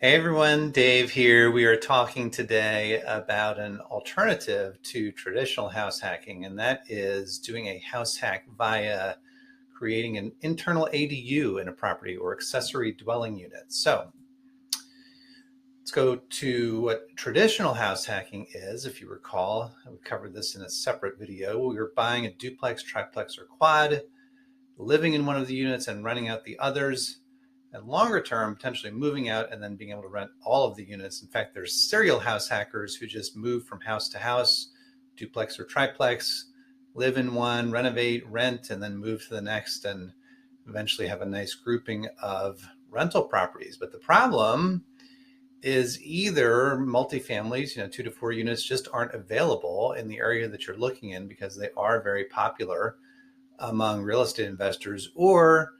Hey everyone, Dave here. We are talking today about an alternative to traditional house hacking, and that is doing a house hack via creating an internal ADU in a property or accessory dwelling unit. So let's go to what traditional house hacking is. If you recall, we covered this in a separate video. We were buying a duplex, triplex, or quad, living in one of the units and renting out the others, and longer term, potentially moving out and then being able to rent all of the units. In fact, there's serial house hackers who just move from house to house, duplex or triplex, live in one, renovate, rent, and then move to the next and eventually have a nice grouping of rental properties. But the problem is either multifamilies, 2 to 4 units just aren't available in the area that you're looking in because they are very popular among real estate investors, or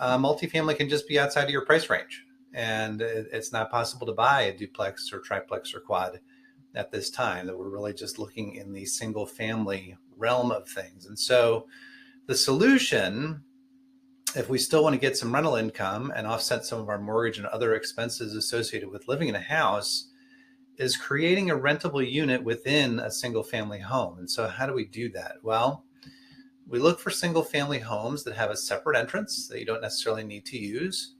multifamily can just be outside of your price range, and it's not possible to buy a duplex or triplex or quad at this time. That we're really just looking in the single family realm of things. And so the solution, if we still want to get some rental income and offset some of our mortgage and other expenses associated with living in a house, is creating a rentable unit within a single family home. And so how do we do that? Well, we look for single family homes that have a separate entrance that you don't necessarily need to use.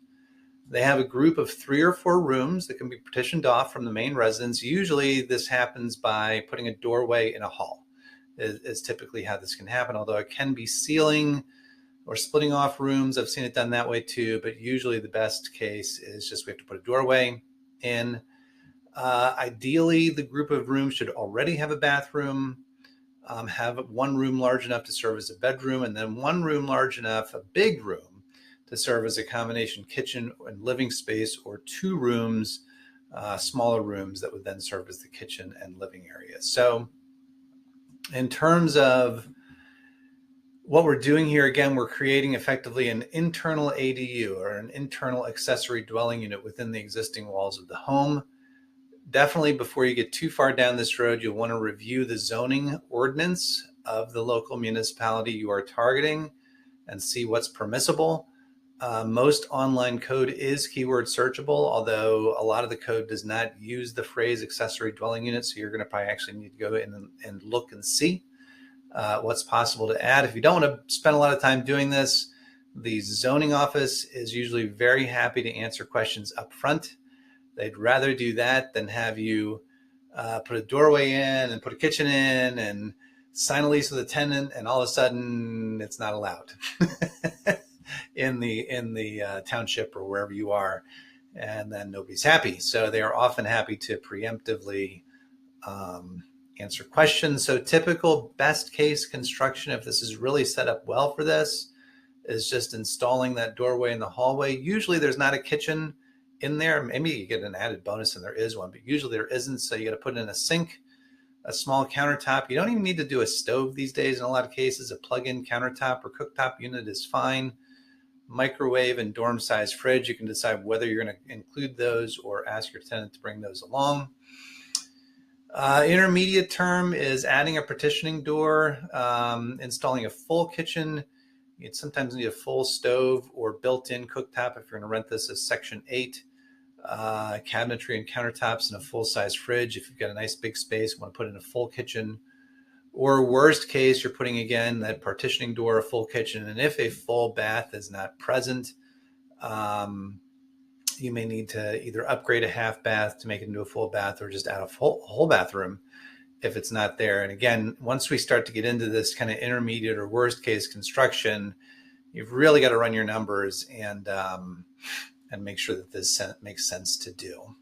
They have a group of 3 or 4 rooms that can be partitioned off from the main residence. Usually this happens by putting a doorway in a hall is typically how this can happen, although it can be ceiling or splitting off rooms. I've seen it done that way too, but usually the best case is just we have to put a doorway in. Ideally, the group of rooms should already have a bathroom, have one room large enough to serve as a bedroom, and then one room large enough, a big room, to serve as a combination kitchen and living space, or 2 rooms, smaller rooms that would then serve as the kitchen and living area. So in terms of what we're doing here, again, we're creating effectively an internal ADU, or an internal accessory dwelling unit, within the existing walls of the home. Definitely, before you get too far down this road, you'll want to review the zoning ordinance of the local municipality you are targeting and see what's permissible. Most online code is keyword searchable, although a lot of the code does not use the phrase accessory dwelling unit. So you're going to probably actually need to go in and look and see what's possible to add. If you don't want to spend a lot of time doing this, the zoning office is usually very happy to answer questions up front. They'd rather do that than have you put a doorway in and put a kitchen in and sign a lease with a tenant, and all of a sudden it's not allowed in the township or wherever you are, and then nobody's happy. So they are often happy to preemptively answer questions. So typical best case construction, if this is really set up well for this, is just installing that doorway in the hallway. Usually there's not a kitchen in there. Maybe you get an added bonus and there is one, but usually there isn't. So you got to put in a sink, a small countertop. You don't even need to do a stove these days. In a lot of cases, a plug-in countertop or cooktop unit is fine. Microwave and dorm size fridge. You can decide whether you're going to include those or ask your tenant to bring those along. Intermediate term is adding a partitioning door, installing a full kitchen. You'd sometimes need a full stove or built-in cooktop if you're going to rent this as Section 8. Cabinetry and countertops, and a full-size fridge. If you've got a nice big space, you want to put in a full kitchen. Or worst case, you're putting, again, that partitioning door, a full kitchen. And if a full bath is not present, you may need to either upgrade a half bath to make it into a full bath, or just add a whole bathroom if it's not there. And again, once we start to get into this kind of intermediate or worst case construction, you've really got to run your numbers and make sure that this makes sense to do.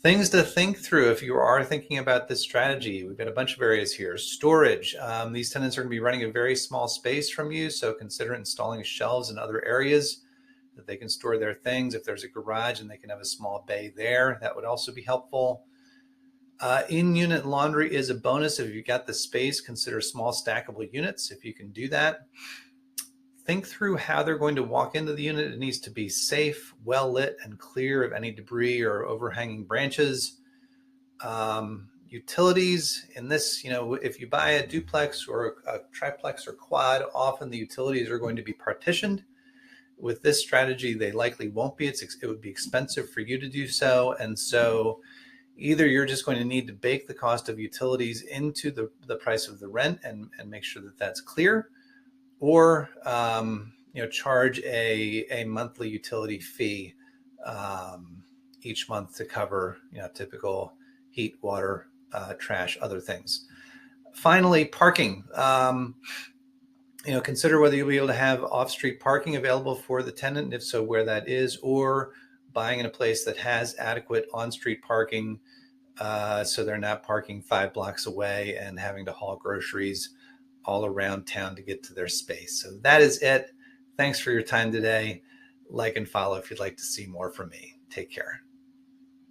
Things to think through if you are thinking about this strategy. We've got a bunch of areas here. Storage. These tenants are going to be renting a very small space from you, so consider installing shelves in other areas that they can store their things. If there's a garage and they can have a small bay there, that would also be helpful. In-unit laundry is a bonus. If you've got the space, consider small stackable units if you can do that. Think through how they're going to walk into the unit. It needs to be safe, well lit, and clear of any debris or overhanging branches. Utilities in this, if you buy a duplex or a triplex or quad, often the utilities are going to be partitioned, With this strategy, they likely won't be. It would be expensive for you to do so. And so either you're just going to need to bake the cost of utilities into the price of the rent and make sure that that's clear, or charge a monthly utility fee each month to cover typical heat, water, trash, other things. Finally, parking. Consider whether you'll be able to have off-street parking available for the tenant, and if so, where that is, or buying in a place that has adequate on-street parking, so they're not parking 5 blocks away and having to haul groceries all around town to get to their space. So that is it. Thanks for your time today. Like and follow if you'd like to see more from me. Take care.